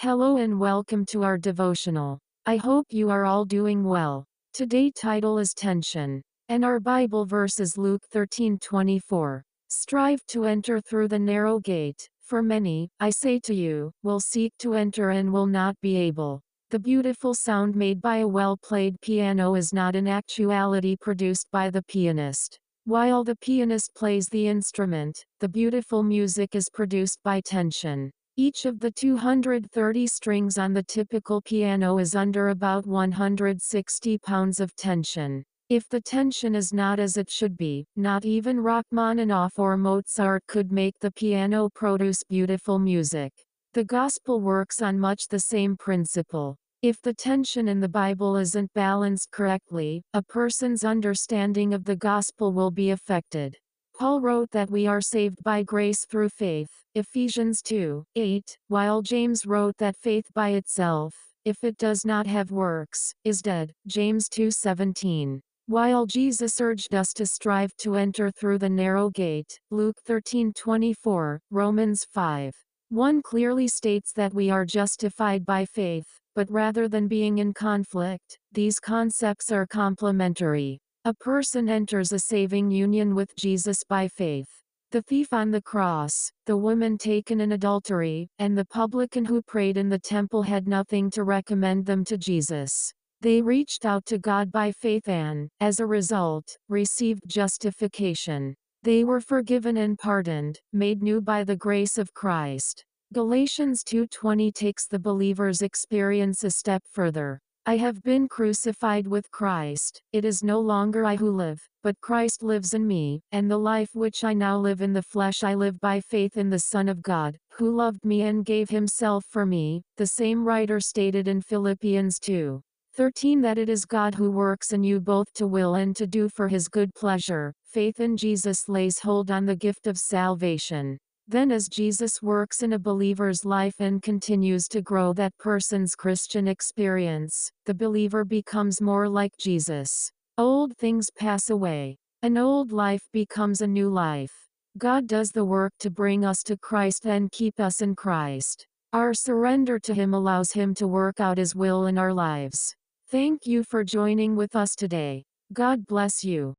Hello and welcome to our devotional. I hope you are all doing well. Today's title is Tension, and our Bible verse is Luke 13:24. Strive to enter through the narrow gate, for many, I say to you, will seek to enter and will not be able. The beautiful sound made by a well-played piano is not in actuality produced by the pianist. While the pianist plays the instrument, the beautiful music is produced by tension. Each of the 230 strings on the typical piano is under about 160 pounds of tension. If the tension is not as it should be, not even Rachmaninoff or Mozart could make the piano produce beautiful music. The gospel works on much the same principle. If the tension in the Bible isn't balanced correctly, a person's understanding of the gospel will be affected. Paul wrote that we are saved by grace through faith, Ephesians 2:8, while James wrote that faith by itself, if it does not have works, is dead, James 2:17. While Jesus urged us to strive to enter through the narrow gate, Luke 13:24, Romans 5:1 clearly states that we are justified by faith, but rather than being in conflict, these concepts are complementary. A person enters a saving union with Jesus by faith. The thief on the cross, the woman taken in adultery, and the publican who prayed in the temple had nothing to recommend them to Jesus. They reached out to God by faith and, as a result, received justification. They were forgiven and pardoned, made new by the grace of Christ. Galatians 2:20 takes the believer's experience a step further. I have been crucified with Christ. It is no longer I who live, but Christ lives in me, and the life which I now live in the flesh I live by faith in the Son of God, who loved me and gave himself for me. The same writer stated in Philippians 2:13 that it is God who works in you both to will and to do for his good pleasure. Faith in Jesus lays hold on the gift of salvation. Then as Jesus works in a believer's life and continues to grow that person's Christian experience, the believer becomes more like Jesus. Old things pass away. An old life becomes a new life. God does the work to bring us to Christ and keep us in Christ. Our surrender to him allows him to work out his will in our lives. Thank you for joining with us today. God bless you.